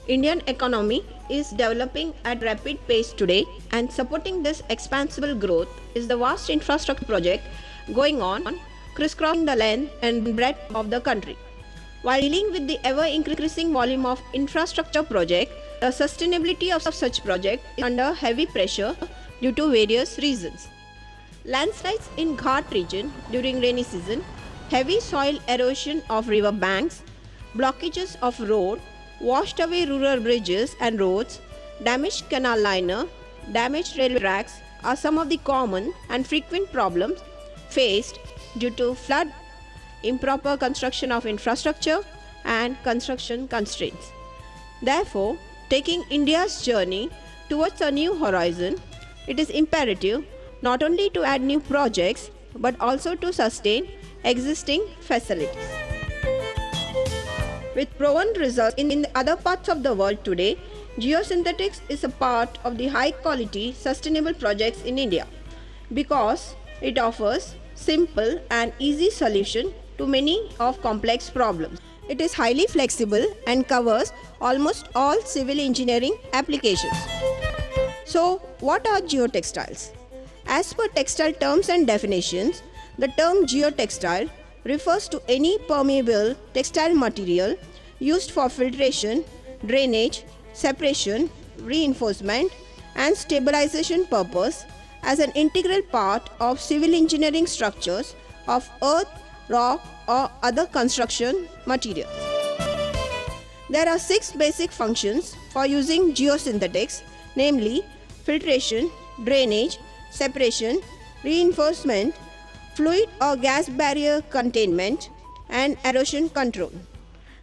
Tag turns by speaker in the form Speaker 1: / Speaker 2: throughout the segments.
Speaker 1: Indian economy is developing at rapid pace today, and supporting this expansive growth is the vast infrastructure project going on crisscrossing the length and breadth of the country. While dealing with the ever-increasing volume of infrastructure projects, the sustainability of such projects is under heavy pressure due to various reasons. Landslides in Ghat region during rainy season, heavy soil erosion of river banks, blockages of road, washed away rural bridges and roads, damaged canal liner, damaged railway tracks are some of the common and frequent problems faced due to flood, improper construction of infrastructure, and construction constraints. Therefore, taking India's journey towards a new horizon, it is imperative not only to add new projects but also to sustain existing facilities. With proven results in the other parts of the world today, Geosynthetics is a part of the high-quality sustainable projects in India because it offers simple and easy solution to many of complex problems. It is highly flexible and covers almost all civil engineering applications. So, what are geotextiles? As per textile terms and definitions, the term geotextile refers to any permeable textile material used for filtration, drainage, separation, reinforcement, and stabilization purpose as an integral part of civil engineering structures of earth, rock, or other construction materials. There are 6 basic functions for using geosynthetics, namely filtration, drainage, separation, reinforcement, fluid or gas barrier containment, and erosion control.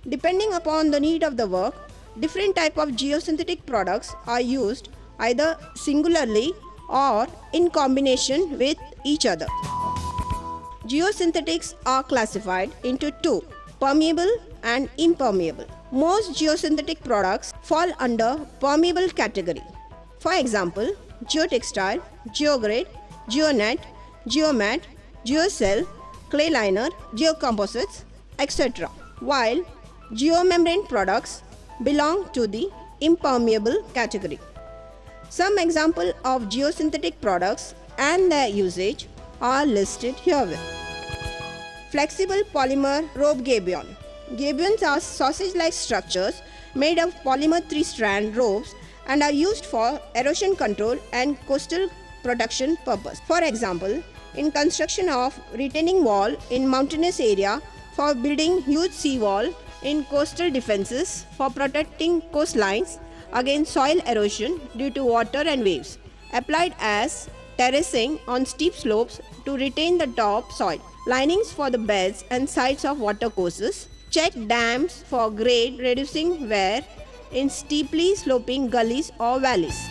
Speaker 1: Depending upon the need of the work, different types of geosynthetic products are used either singularly or in combination with each other. Geosynthetics are classified into 2, permeable and impermeable. Most geosynthetic products fall under permeable category. For example, geotextile, geogrid, geonet, geomat, geocell, clay liner, geocomposites, etc. While geomembrane products belong to the impermeable category. Some examples of geosynthetic products and their usage are listed herewith. Flexible polymer rope gabion. Gabions are sausage-like structures made of polymer 3-strand ropes and are used for erosion control and coastal protection purpose. For example, in construction of retaining wall in mountainous area, for building huge seawall, in coastal defenses, for protecting coastlines against soil erosion due to water and waves, applied as terracing on steep slopes to retain the top soil, linings for the beds and sides of watercourses, check dams for grade reducing wear in steeply sloping gullies or valleys.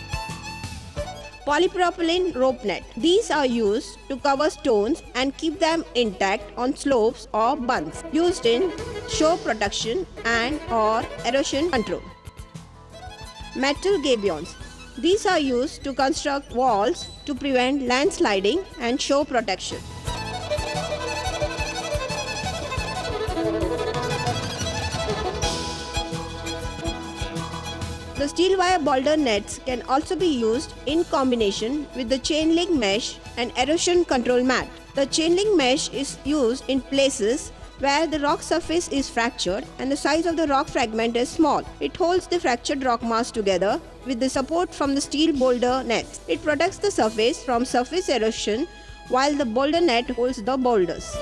Speaker 1: Polypropylene rope net. These are used to cover stones and keep them intact on slopes or bunds, used in shore protection and or erosion control. Metal gabions. These are used to construct walls to prevent landsliding and shore protection. The steel wire boulder nets can also be used in combination with the chain link mesh and erosion control mat. The chain link mesh is used in places where the rock surface is fractured and the size of the rock fragment is small. It holds the fractured rock mass together with the support from the steel boulder nets. It protects the surface from surface erosion while the boulder net holds the boulders.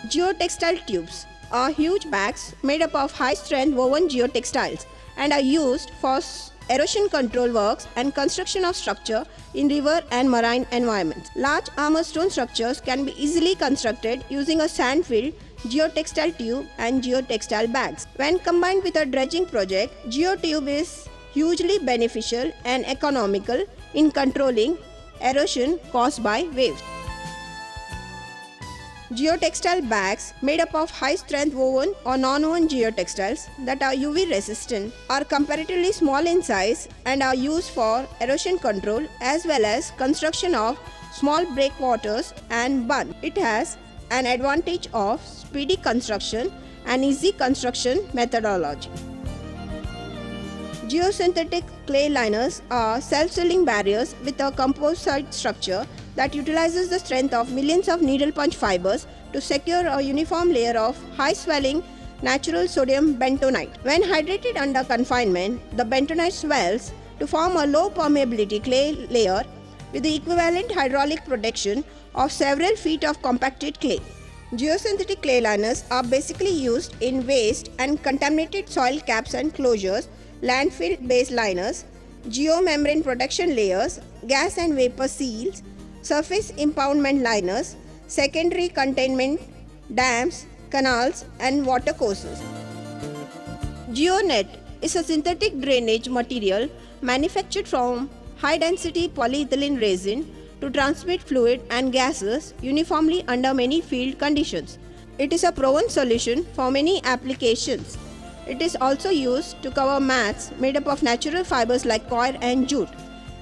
Speaker 1: Geotextile tubes are huge bags made up of high-strength woven geotextiles and are used for erosion control works and construction of structure in river and marine environments. Large armor stone structures can be easily constructed using a sand-filled geotextile tube and geotextile bags. When combined with a dredging project, geotube is hugely beneficial and economical in controlling erosion caused by waves. Geotextile bags made up of high-strength woven or non-woven geotextiles that are UV resistant are comparatively small in size and are used for erosion control as well as construction of small breakwaters and bunds. It has an advantage of speedy construction and easy construction methodology. Geosynthetic clay liners are self-sealing barriers with a composite structure that utilizes the strength of millions of needle punch fibers to secure a uniform layer of high-swelling natural sodium bentonite. When hydrated under confinement, the bentonite swells to form a low permeability clay layer with the equivalent hydraulic protection of several feet of compacted clay. Geosynthetic clay liners are basically used in waste and contaminated soil caps and closures, landfill-based liners, geomembrane protection layers, gas and vapor seals, surface impoundment liners, secondary containment, dams, canals, and watercourses. Geonet is a synthetic drainage material manufactured from high-density polyethylene resin to transmit fluid and gases uniformly under many field conditions. It is a proven solution for many applications. It is also used to cover mats made up of natural fibers like coir and jute,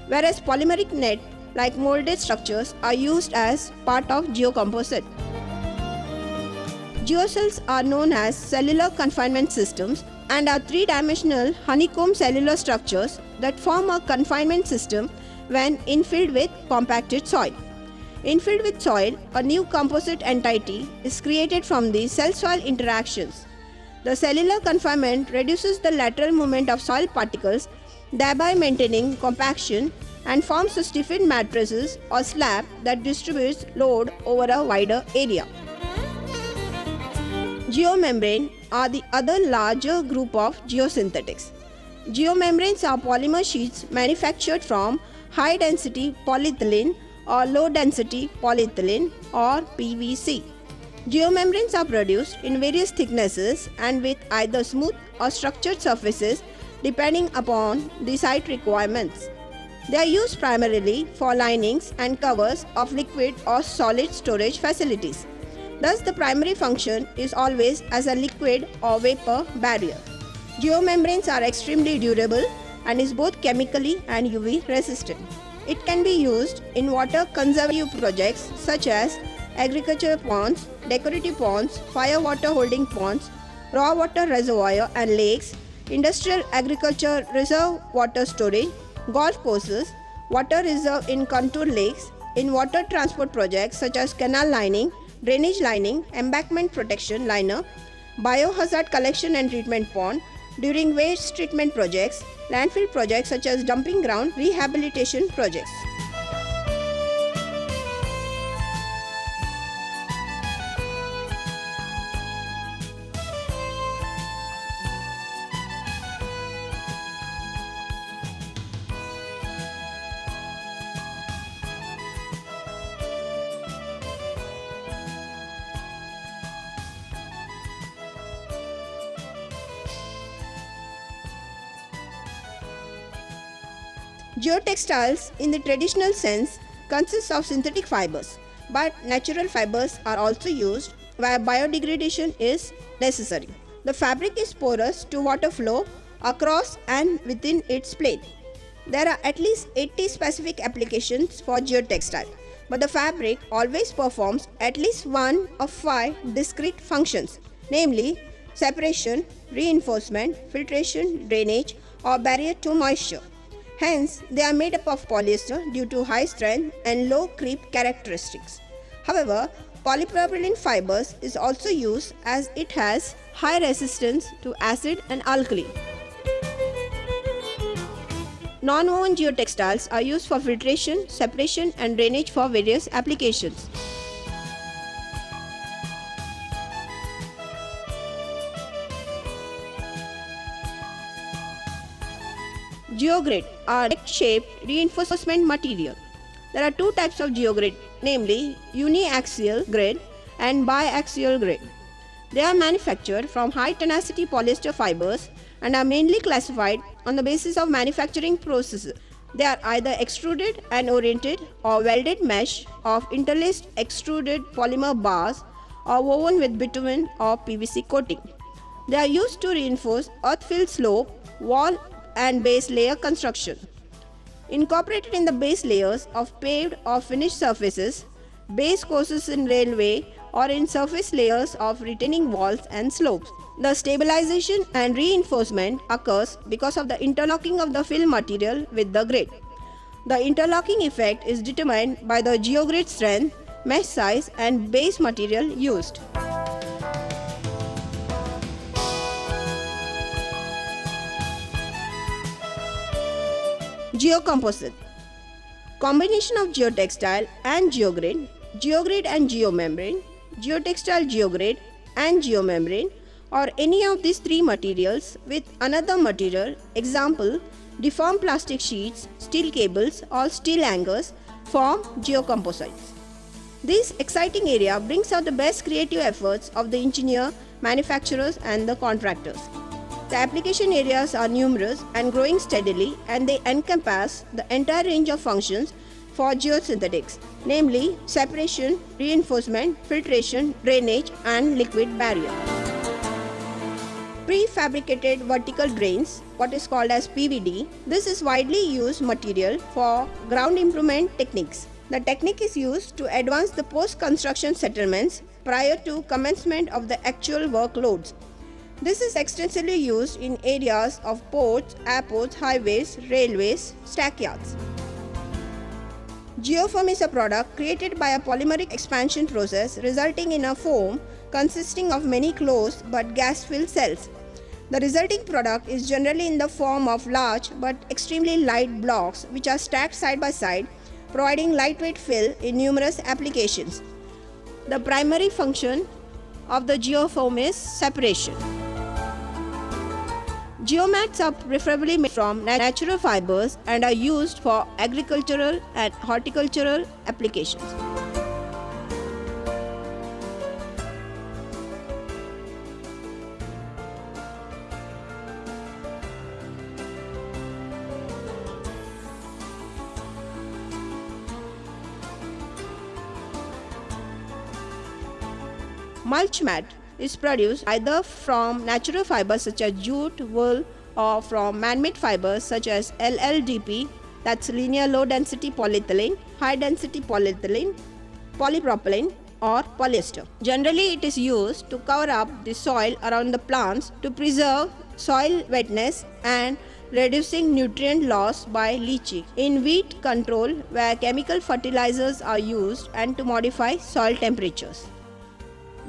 Speaker 1: whereas polymeric net like molded structures are used as part of geocomposite. Geocells are known as cellular confinement systems and are three-dimensional honeycomb cellular structures that form a confinement system when infilled with compacted soil. Infilled with soil, a new composite entity is created from the cell-soil interactions. The cellular confinement reduces the lateral movement of soil particles, thereby maintaining compaction, and forms a stiffened matrices or slab that distributes load over a wider area. Geomembrane are the other larger group of geosynthetics. Geomembranes are polymer sheets manufactured from high-density polyethylene or low-density polyethylene or PVC. Geomembranes are produced in various thicknesses and with either smooth or structured surfaces depending upon the site requirements. They are used primarily for linings and covers of liquid or solid storage facilities. Thus, the primary function is always as a liquid or vapor barrier. Geomembranes are extremely durable and is both chemically and UV resistant. It can be used in water conservative projects such as agricultural ponds, decorative ponds, fire water holding ponds, raw water reservoir and lakes, industrial agriculture reserve water storage, golf courses, water reserve in contour lakes, in water transport projects such as canal lining, drainage lining, embankment protection liner, biohazard collection and treatment pond, during waste treatment projects, landfill projects such as dumping ground rehabilitation projects. Geotextiles in the traditional sense consists of synthetic fibers, but natural fibers are also used where biodegradation is necessary. The fabric is porous to water flow across and within its plate. There are at least 80 specific applications for geotextile, but the fabric always performs at least one of 5 discrete functions, namely separation, reinforcement, filtration, drainage, or barrier to moisture. Hence, they are made up of polyester due to high strength and low creep characteristics. However, polypropylene fibers is also used as it has high resistance to acid and alkali. Non-woven geotextiles are used for filtration, separation and drainage for various applications. Geogrid are shaped reinforcement material. There are 2 types of geogrid, namely uniaxial grid and biaxial grid. They are manufactured from high tenacity polyester fibers and are mainly classified on the basis of manufacturing processes. They are either extruded and oriented or welded mesh of interlaced extruded polymer bars or woven with bitumen or PVC coating. They are used to reinforce earth-filled slope, wall and base layer construction. Incorporated in the base layers of paved or finished surfaces, base courses in railway or in surface layers of retaining walls and slopes. The stabilization and reinforcement occurs because of the interlocking of the fill material with the grid. The interlocking effect is determined by the geogrid strength, mesh size and base material used. Geocomposite. Combination of geotextile and geogrid, geogrid and geomembrane, geotextile geogrid and geomembrane, or any of these three materials with another material, example deformed plastic sheets, steel cables or steel anchors, form geocomposites. This exciting area brings out the best creative efforts of the engineer, manufacturers and the contractors. The application areas are numerous and growing steadily, and they encompass the entire range of functions for geosynthetics, namely separation, reinforcement, filtration, drainage and liquid barrier. Prefabricated vertical drains, what is called as PVD, this is widely used material for ground improvement techniques. The technique is used to advance the post-construction settlements prior to commencement of the actual workloads. This is extensively used in areas of ports, airports, highways, railways, stackyards. Geofoam is a product created by a polymeric expansion process resulting in a foam consisting of many closed but gas-filled cells. The resulting product is generally in the form of large but extremely light blocks which are stacked side by side, providing lightweight fill in numerous applications. The primary function of the geofoam is separation. Geomats are preferably made from natural fibers and are used for agricultural and horticultural applications. Mulch mat is produced either from natural fibers such as jute, wool, or from man-made fibers such as LLDP, that's linear low density polyethylene, high density polyethylene, polypropylene or polyester. Generally it is used to cover up the soil around the plants to preserve soil wetness and reducing nutrient loss by leaching, in weed control where chemical fertilizers are used, and to modify soil temperatures.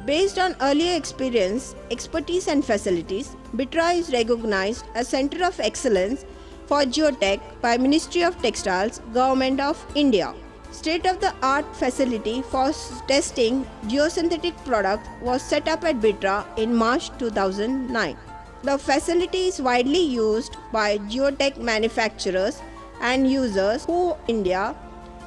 Speaker 1: Based on earlier experience, expertise and facilities, BITRA is recognized as Center of Excellence for Geotech by Ministry of Textiles, Government of India. State-of-the-art facility for testing geosynthetic products was set up at BITRA in March 2009. The facility is widely used by geotech manufacturers and users who in India,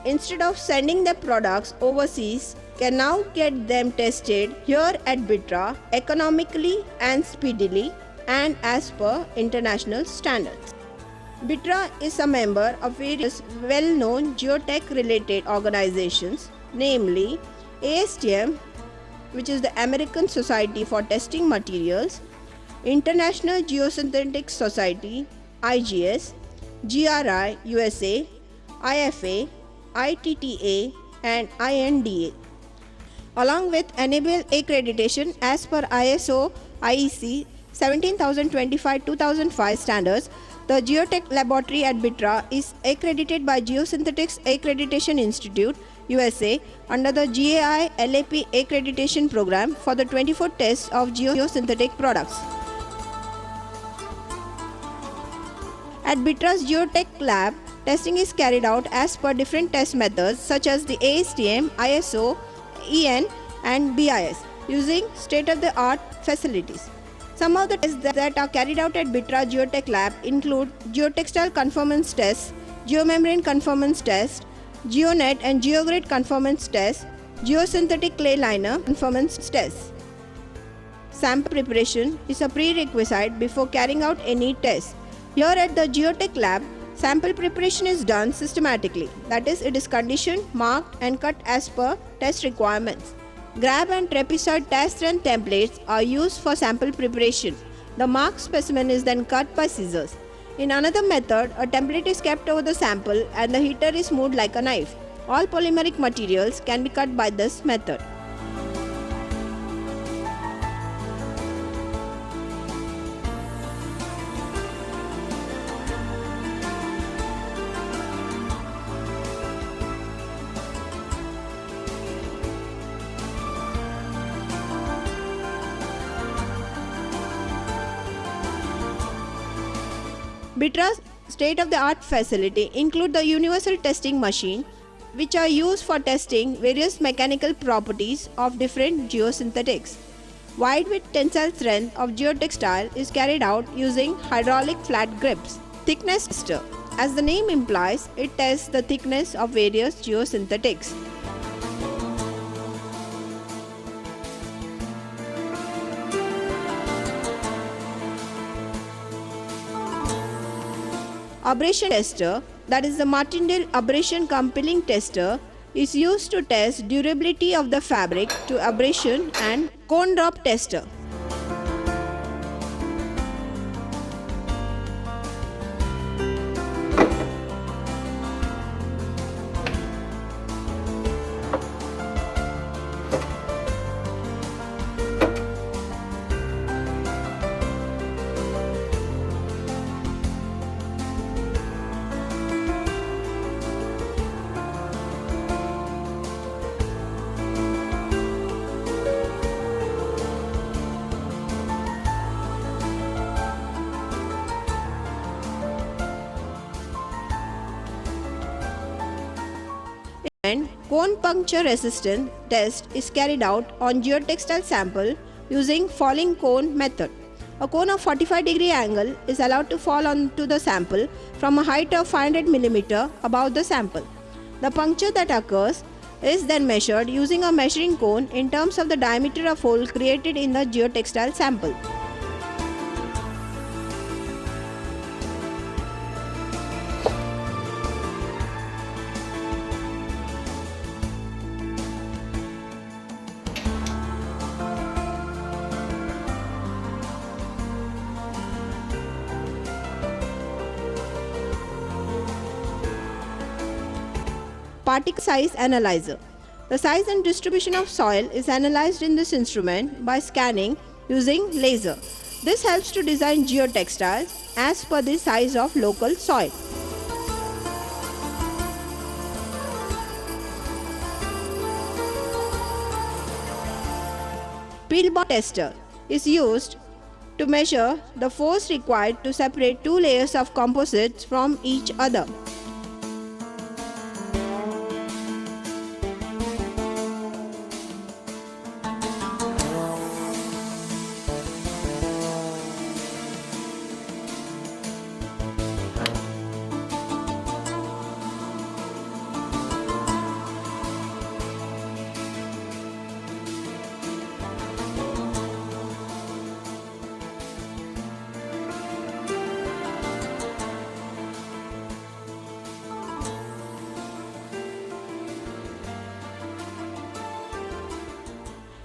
Speaker 1: instead of sending their products overseas, can now get them tested here at BITRA economically and speedily and as per international standards. BITRA is a member of various well-known geotech related organizations, namely ASTM, which is the American Society for Testing Materials, International Geosynthetic Society IGS, GRI USA, IFA, ITTA and INDA, along with enable accreditation as per ISO IEC 17025-2005 standards. The Geotech Laboratory at BITRA is accredited by Geosynthetics Accreditation Institute, USA, under the GAI LAP accreditation program for the 24 tests of geosynthetic products. At BITRA's Geotech Lab, testing is carried out as per different test methods such as the ASTM, ISO, EN and BIS using state-of-the-art facilities. Some of the tests that are carried out at BITRA Geotech Lab include geotextile conformance tests, geomembrane conformance test, Geonet and Geogrid conformance test, geosynthetic clay liner conformance test. Sample preparation is a prerequisite before carrying out any test. Here at the Geotech Lab, sample preparation is done systematically, that is, it is conditioned, marked and cut as per test requirements. Grab and trapezoid test strength templates are used for sample preparation. The marked specimen is then cut by scissors. In another method, a template is kept over the sample and the heater is moved like a knife. All polymeric materials can be cut by this method. BITRA's state-of-the-art facility include the universal testing machine, which are used for testing various mechanical properties of different geosynthetics. Wide width tensile strength of geotextile is carried out using hydraulic flat grips. Thickness tester. As the name implies, it tests the thickness of various geosynthetics. Abrasion tester, that is the Martindale abrasion compelling tester, is used to test durability of the fabric to abrasion, and cone drop tester. And cone puncture resistance test is carried out on geotextile sample using falling cone method. A cone of 45-degree angle is allowed to fall onto the sample from a height of 500 mm above the sample. The puncture that occurs is then measured using a measuring cone in terms of the diameter of hole created in the geotextile sample. Particle size analyzer. The size and distribution of soil is analyzed in this instrument by scanning using laser. This helps to design geotextiles as per the size of local soil. Peel bond tester is used to measure the force required to separate two layers of composites from each other.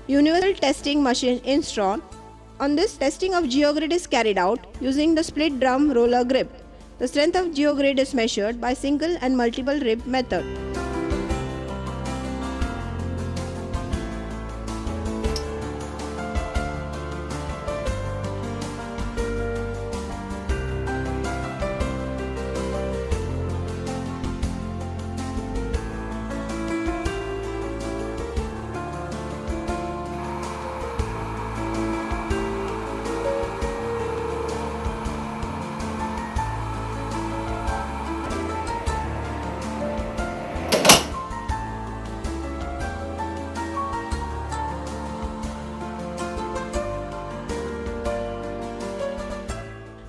Speaker 1: Universal testing machine Instron. On this, testing of geogrid is carried out using the split drum roller grip. The strength of geogrid is measured by single and multiple rib method.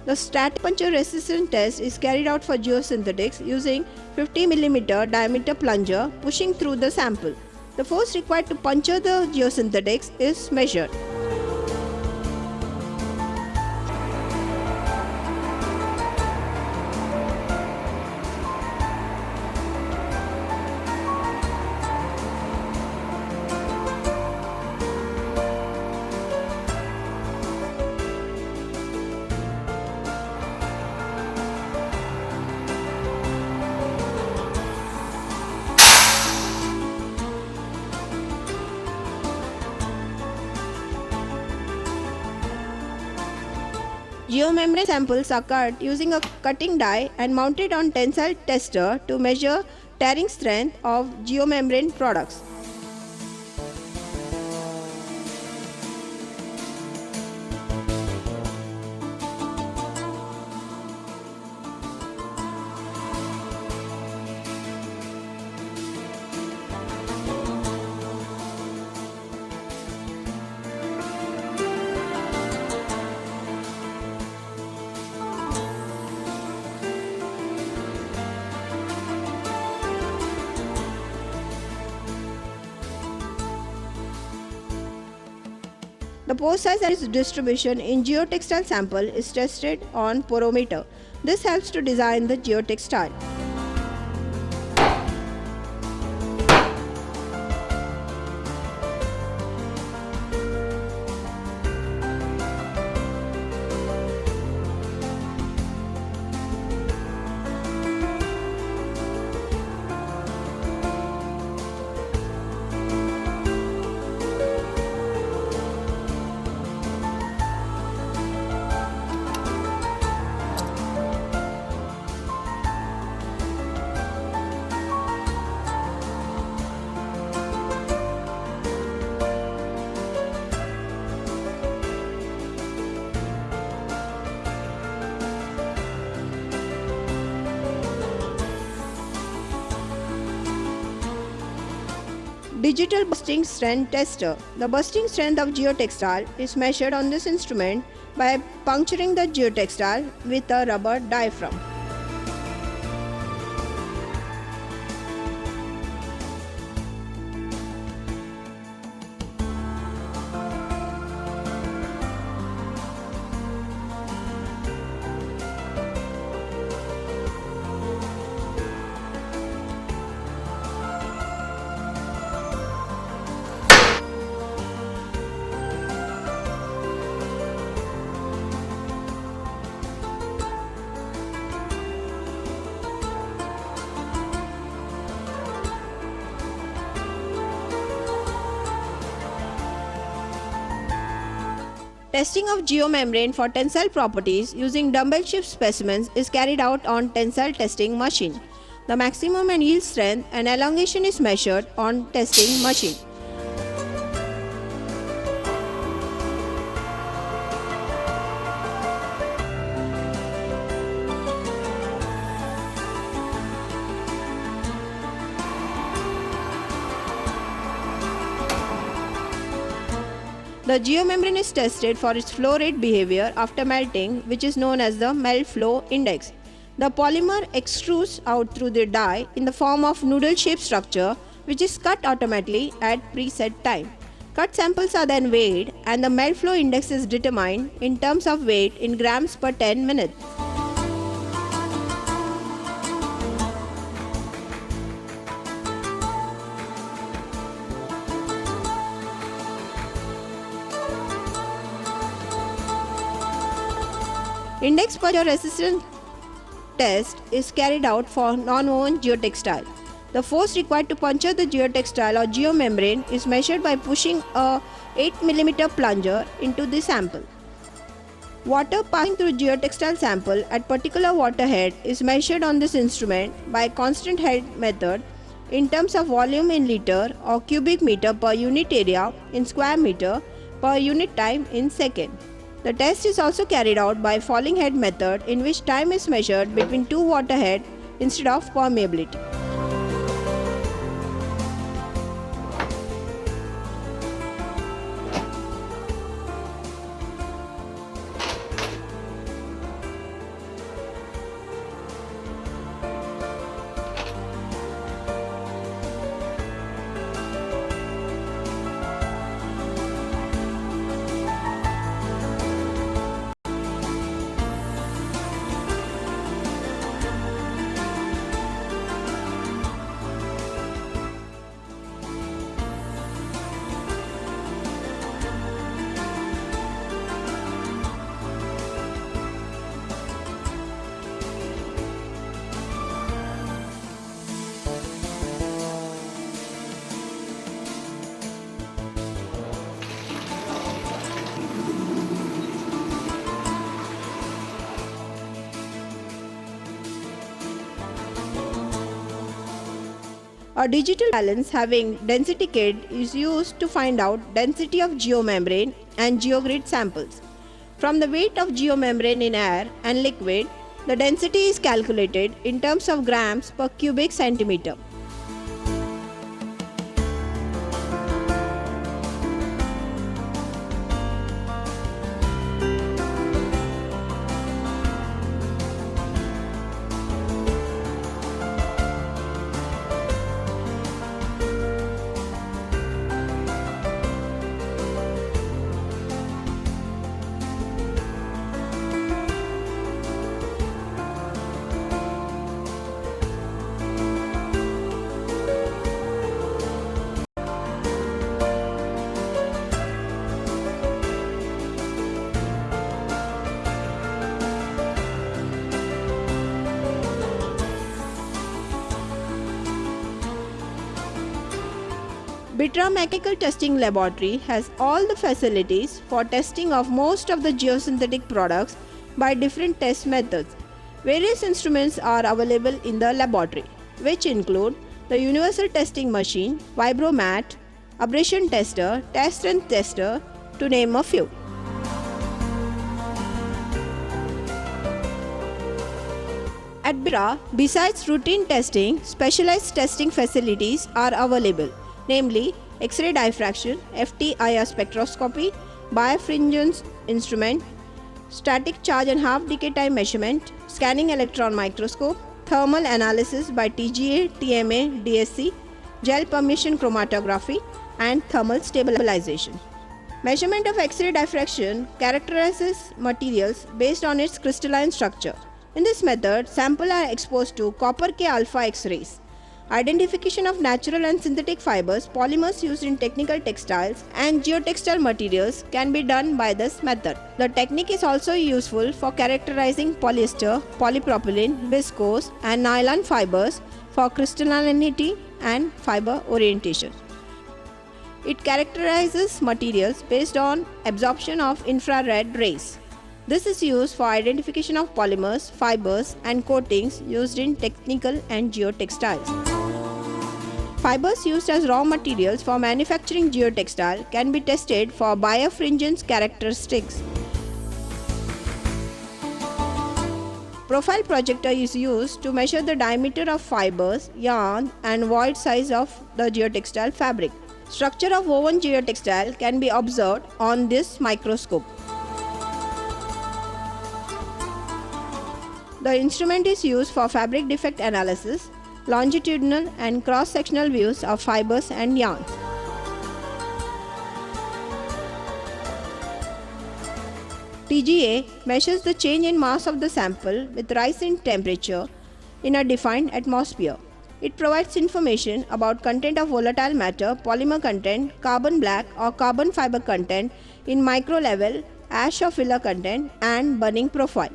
Speaker 1: The static puncture resistance test is carried out for geosynthetics using 50 mm diameter plunger pushing through the sample. The force required to puncture the geosynthetics is measured. Geomembrane samples are cut using a cutting die and mounted on tensile tester to measure tearing strength of geomembrane products. The pore size and its distribution in geotextile sample is tested on porometer. This helps to design the geotextile. Digital bursting strength tester. The bursting strength of geotextile is measured on this instrument by puncturing the geotextile with a rubber diaphragm. Testing of geomembrane for tensile properties using dumbbell shift specimens is carried out on tensile testing machine. The maximum and yield strength and elongation is measured on testing machine. The geomembrane is tested for its flow rate behavior after melting, which is known as the melt flow index. The polymer extrudes out through the die in the form of noodle-shaped structure, which is cut automatically at preset time. Cut samples are then weighed and the melt flow index is determined in terms of weight in grams per 10 minutes. Index pressure resistance test is carried out for non-woven geotextile. The force required to puncture the geotextile or geomembrane is measured by pushing a 8 mm plunger into the sample. Water passing through geotextile sample at particular water head is measured on this instrument by constant head method in terms of volume in liter or cubic meter per unit area in square meter per unit time in second. The test is also carried out by falling head method in which time is measured between two water heads instead of permeability. A digital balance having density kit is used to find out density of geomembrane and geogrid samples. From the weight of geomembrane in air and liquid, the density is calculated in terms of grams per cubic centimeter. Bitra Mechanical Testing Laboratory has all the facilities for testing of most of the geosynthetic products by different test methods. Various instruments are available in the laboratory, which include the Universal Testing Machine, Vibromat, Abrasion Tester, Test Strength Tester, to name a few. At Bitra, besides routine testing, specialized testing facilities are available, namely X-ray diffraction, FTIR spectroscopy, birefringence instrument, static charge and half decay time measurement, scanning electron microscope, thermal analysis by TGA, TMA, DSC, gel permeation chromatography, and thermal stabilization. Measurement of X-ray diffraction characterizes materials based on its crystalline structure. In this method, samples are exposed to copper K alpha X-rays. Identification of natural and synthetic fibers, polymers used in technical textiles, and geotextile materials can be done by this method. The technique is also useful for characterizing polyester, polypropylene, viscose, and nylon fibers for crystallinity and fiber orientation. It characterizes materials based on absorption of infrared rays. This is used for identification of polymers, fibers, and coatings used in technical and geotextiles. Fibers used as raw materials for manufacturing geotextile can be tested for birefringence characteristics. Profile projector is used to measure the diameter of fibers, yarn, and void size of the geotextile fabric. Structure of woven geotextile can be observed on this microscope. The instrument is used for fabric defect analysis, longitudinal and cross-sectional views of fibers and yarns. TGA measures the change in mass of the sample with rise in temperature in a defined atmosphere. It provides information about content of volatile matter, polymer content, carbon black or carbon fiber content in micro level, ash or filler content, and burning profile.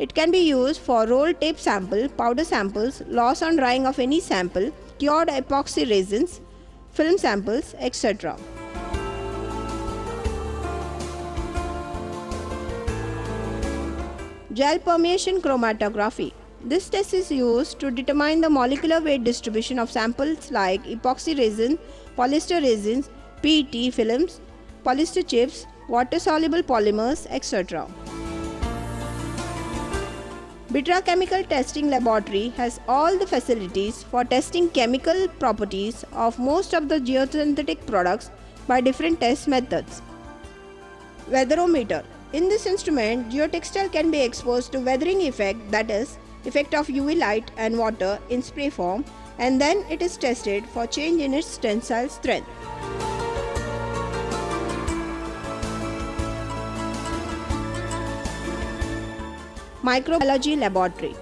Speaker 1: It can be used for roll tape sample, powder samples, loss on drying of any sample, cured epoxy resins, film samples, etc. Gel permeation chromatography. This test is used to determine the molecular weight distribution of samples like epoxy resin, polyester resins, PET films, polyester chips, water-soluble polymers, etc. Bitra Chemical Testing Laboratory has all the facilities for testing chemical properties of most of the geosynthetic products by different test methods. Weatherometer. In this instrument, geotextile can be exposed to weathering effect, that is, effect of UV light and water in spray form, and then it is tested for change in its tensile strength. Microbiology Laboratory.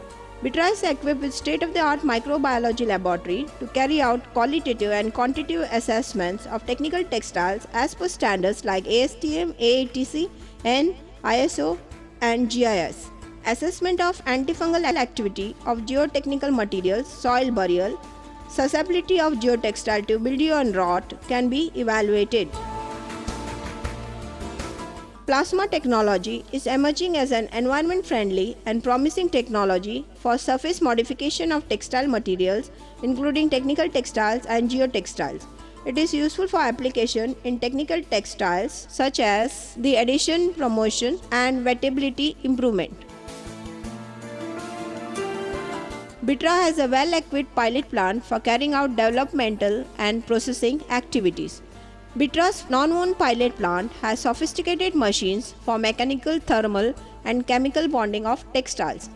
Speaker 1: Bitra is equipped with state-of-the-art microbiology laboratory to carry out qualitative and quantitative assessments of technical textiles as per standards like ASTM, AATC, N, ISO, and GIS. Assessment of antifungal activity of geotechnical materials, soil burial, susceptibility of geotextile to mildew and rot can be evaluated. Plasma technology is emerging as an environment-friendly and promising technology for surface modification of textile materials, including technical textiles and geotextiles. It is useful for application in technical textiles such as the adhesion promotion and wettability improvement. Bitra has a well-equipped pilot plant for carrying out developmental and processing activities. Bitra's non-owned pilot plant has sophisticated machines for mechanical, thermal, and chemical bonding of textiles.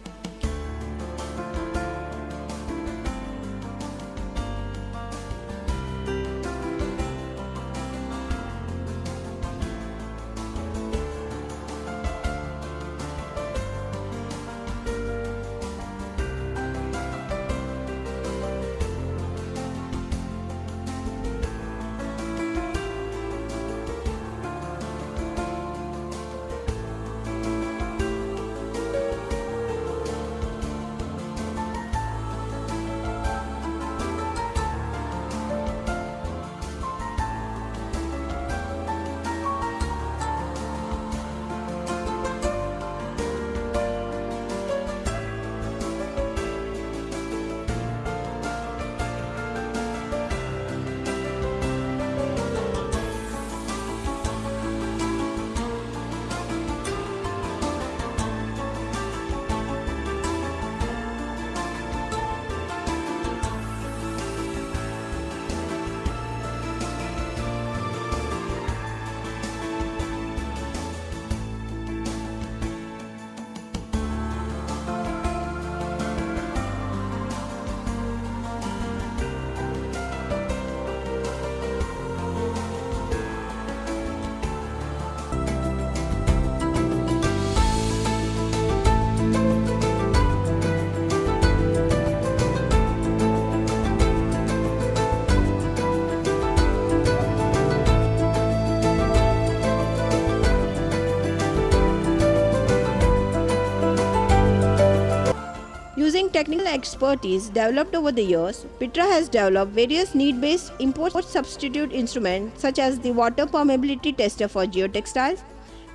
Speaker 1: technical expertise developed over the years, Bitra has developed various need-based import substitute instruments such as the water permeability tester for geotextiles,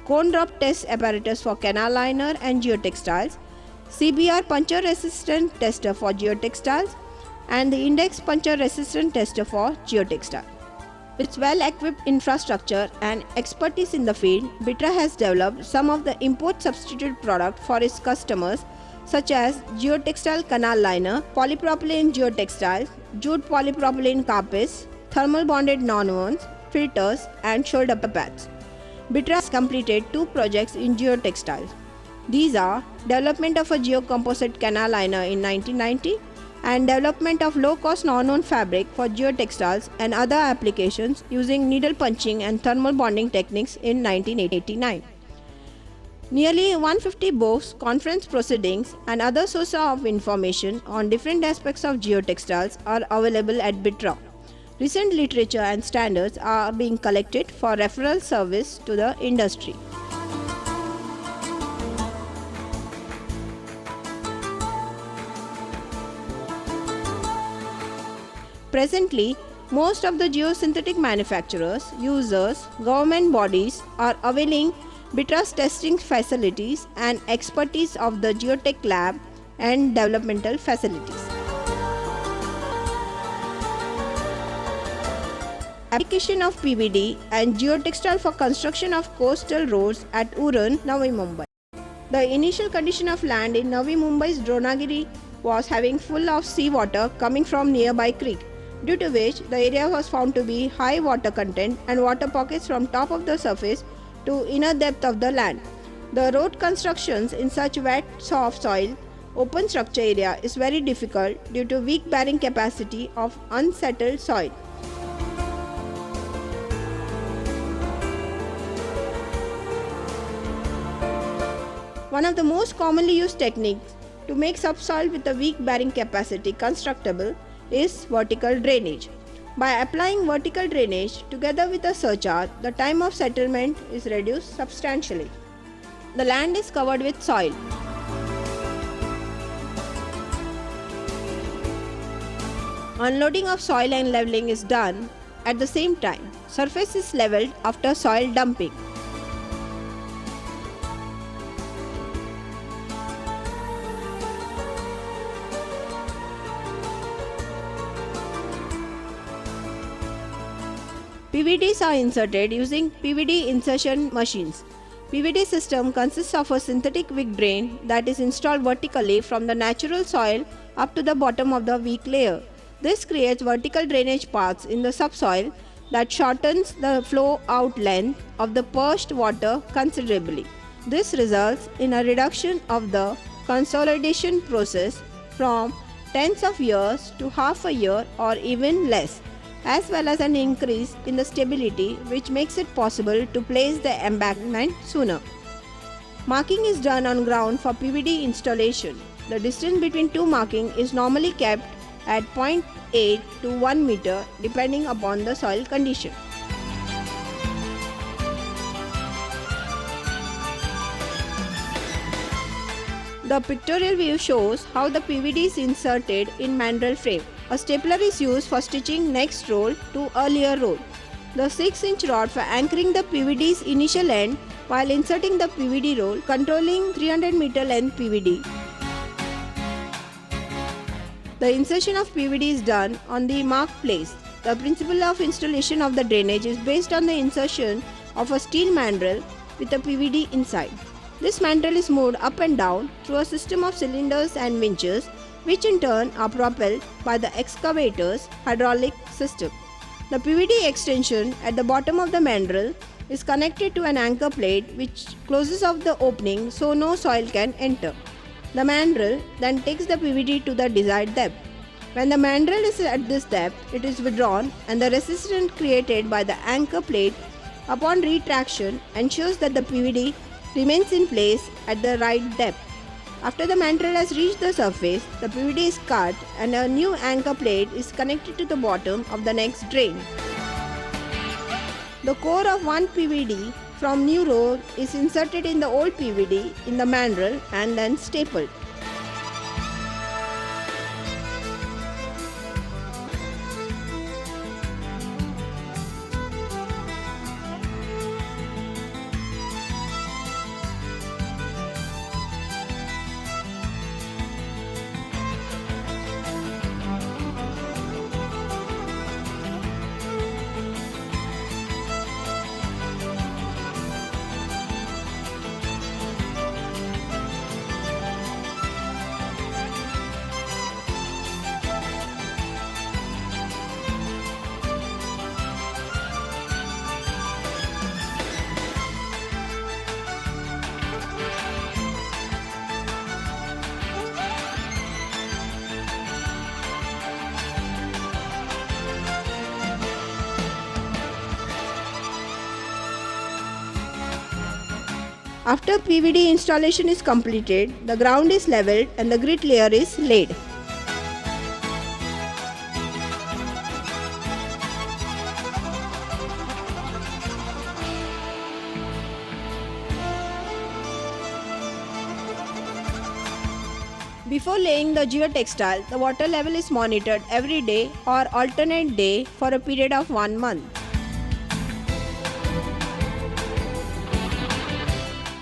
Speaker 1: cone drop test apparatus for canal liner and geotextiles, CBR puncture resistant tester for geotextiles, and the index puncture resistant tester for geotextile. With its well-equipped infrastructure and expertise in the field, Bitra has developed some of the import substitute products for its customers such as geotextile canal liner, polypropylene geotextiles, jute polypropylene carpets, thermal bonded nonwovens, filters, and shoulder pads. Bitra has completed 2 projects in geotextiles. These are development of a geocomposite canal liner in 1990 and development of low-cost nonwoven fabric for geotextiles and other applications using needle punching and thermal bonding techniques in 1989. Nearly 150 books, conference proceedings, and other sources of information on different aspects of geotextiles are available at Bitra. Recent literature and standards are being collected for referral service to the industry. Presently, most of the geosynthetic manufacturers, users, government bodies are availing Bitra's testing facilities and expertise of the Geotech lab and developmental facilities. Application of PVD and geotextile for construction of coastal roads at Uran, Navi Mumbai. The initial condition of land in Navi Mumbai's Dronagiri was having full of seawater coming from nearby creek, due to which the area was found to be high water content and water pockets from top of the surface to inner depth of the land. The road constructions in such wet, soft soil, open structure area is very difficult due to weak bearing capacity of unsettled soil. One of the most commonly used techniques to make subsoil with a weak bearing capacity constructible is vertical drainage. By applying vertical drainage together with a surcharge, the time of settlement is reduced substantially. The land is covered with soil. Unloading of soil and leveling is done at the same time. Surface is leveled after soil dumping. PVDs are inserted using PVD insertion machines. PVD system consists of a synthetic wick drain that is installed vertically from the natural soil up to the bottom of the wick layer. This creates vertical drainage paths in the subsoil that shortens the flow out length of the purged water considerably. This results in a reduction of the consolidation process from tens of years to half a year or even less, as well as an increase in the stability, which makes it possible to place the embankment sooner. Marking is done on ground for PVD installation. The distance between two markings is normally kept at 0.8 to 1 meter depending upon the soil condition. The pictorial view shows how the PVD is inserted in mandrel frame. A stapler is used for stitching next roll to earlier roll. The 6-inch rod for anchoring the PVD's initial end while inserting the PVD roll, controlling 300 meter length PVD. The insertion of PVD is done on the marked place. The principle of installation of the drainage is based on the insertion of a steel mandrel with a PVD inside. This mandrel is moved up and down through a system of cylinders and winches, which in turn are propelled by the excavator's hydraulic system. The PVD extension at the bottom of the mandrel is connected to an anchor plate which closes off the opening so no soil can enter. The mandrel then takes the PVD to the desired depth. When the mandrel is at this depth, it is withdrawn and the resistance created by the anchor plate upon retraction ensures that the PVD remains in place at the right depth. After the mandrel has reached the surface, the PVD is cut and a new anchor plate is connected to the bottom of the next drain. The core of one PVD from new roll is inserted in the old PVD in the mandrel and then stapled. After PVD installation is completed, the ground is leveled and the grit layer is laid. Before laying the geotextile, the water level is monitored every day or alternate day for a period of 1 month.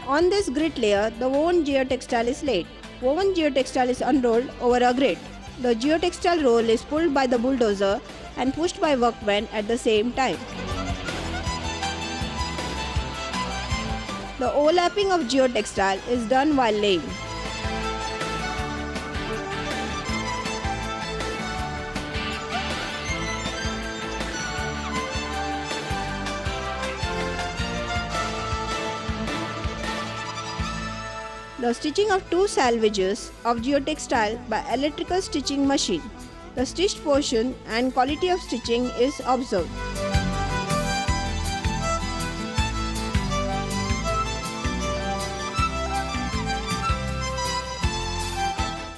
Speaker 1: On this grit layer, the woven geotextile is laid. Woven geotextile is unrolled over a grit. The geotextile roll is pulled by the bulldozer and pushed by workmen at the same time. The overlapping of geotextile is done while laying. The stitching of two salvages of geotextile by electrical stitching machine. The stitched portion and quality of stitching is observed.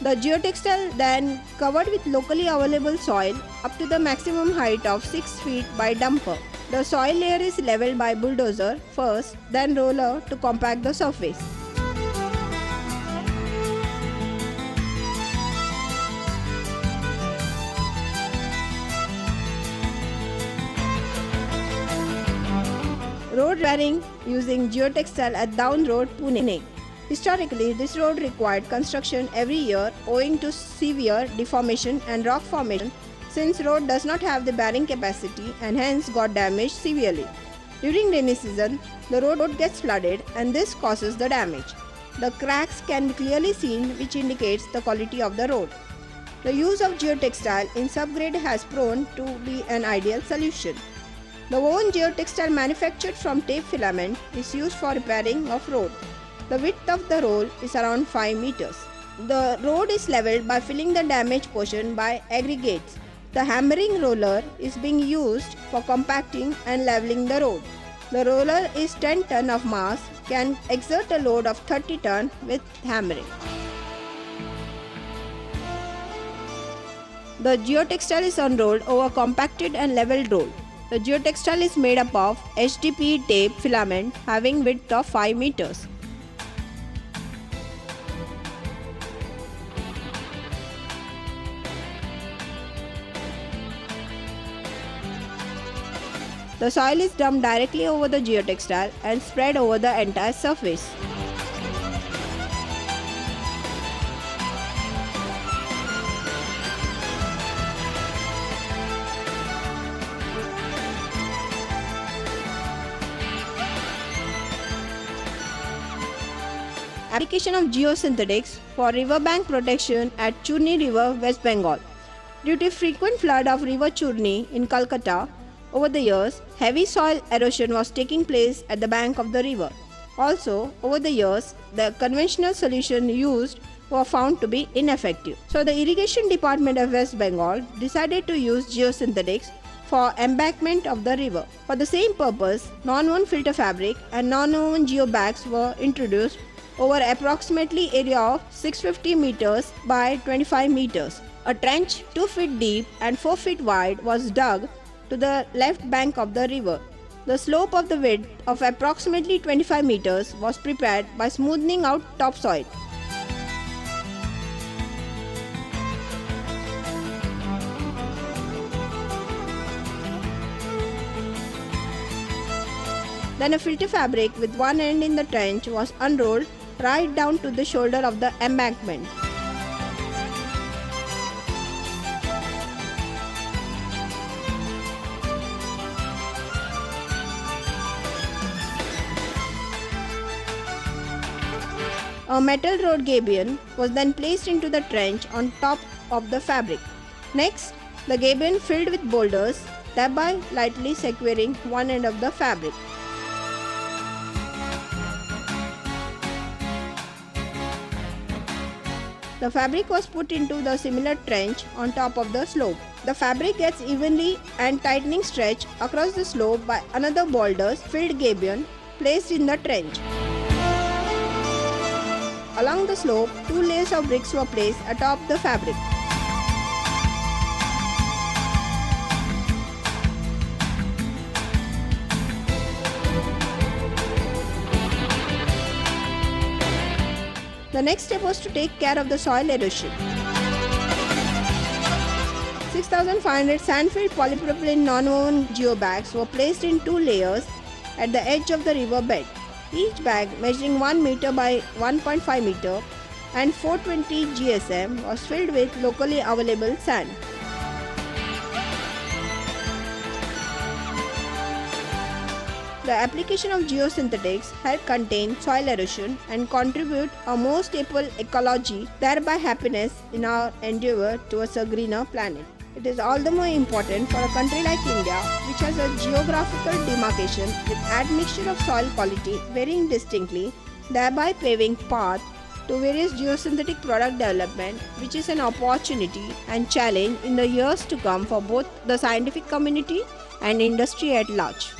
Speaker 1: The geotextile then covered with locally available soil up to the maximum height of 6 feet by dumper. The soil layer is leveled by bulldozer first, then roller to compact the surface. Road repairing using geotextile at Down Road, Pune. Historically, this road required construction every year owing to severe deformation and rock formation, since road does not have the bearing capacity and hence got damaged severely. During rainy season, the road gets flooded and this causes the damage. The cracks can be clearly seen, which indicates the quality of the road. The use of geotextile in subgrade has proven to be an ideal solution. The woven geotextile manufactured from tape filament is used for repairing of road. The width of the roll is around 5 meters. The road is leveled by filling the damaged portion by aggregates. The hammering roller is being used for compacting and leveling the road. The roller is 10 ton of mass, can exert a load of 30 ton with hammering. The geotextile is unrolled over compacted and leveled roll. The geotextile is made up of HDPE tape filament having width of 5 meters. The soil is dumped directly over the geotextile and spread over the entire surface. Application of geosynthetics for riverbank protection at Churni River, West Bengal. Due to frequent flood of River Churni in Calcutta, over the years, heavy soil erosion was taking place at the bank of the river. Also, over the years, the conventional solution used were found to be ineffective. So, the Irrigation Department of West Bengal decided to use geosynthetics for embankment of the river. For the same purpose, non-woven filter fabric and non-woven geobags were introduced over approximately area of 650 meters by 25 meters. A trench 2 feet deep and 4 feet wide was dug to the left bank of the river. The slope of the width of approximately 25 meters was prepared by smoothing out topsoil. Then a filter fabric with one end in the trench was unrolled right down to the shoulder of the embankment. A metal road gabion was then placed into the trench on top of the fabric. Next, the gabion filled with boulders, thereby lightly securing one end of the fabric. The fabric was put into the similar trench on top of the slope. The fabric gets evenly and tightening stretched across the slope by another boulders filled gabion placed in the trench. Along the slope, 2 layers of bricks were placed atop the fabric. The next step was to take care of the soil erosion. 6,500 sand-filled polypropylene non-woven geobags were placed in 2 layers at the edge of the river bed. Each bag measuring 1 meter by 1.5 meter and 420 GSM was filled with locally available sand. The application of geosynthetics help contain soil erosion and contribute a more stable ecology, thereby happiness in our endeavor towards a greener planet. It is all the more important for a country like India, which has a geographical demarcation with admixture of soil quality varying distinctly, thereby paving path to various geosynthetic product development, which is an opportunity and challenge in the years to come for both the scientific community and industry at large.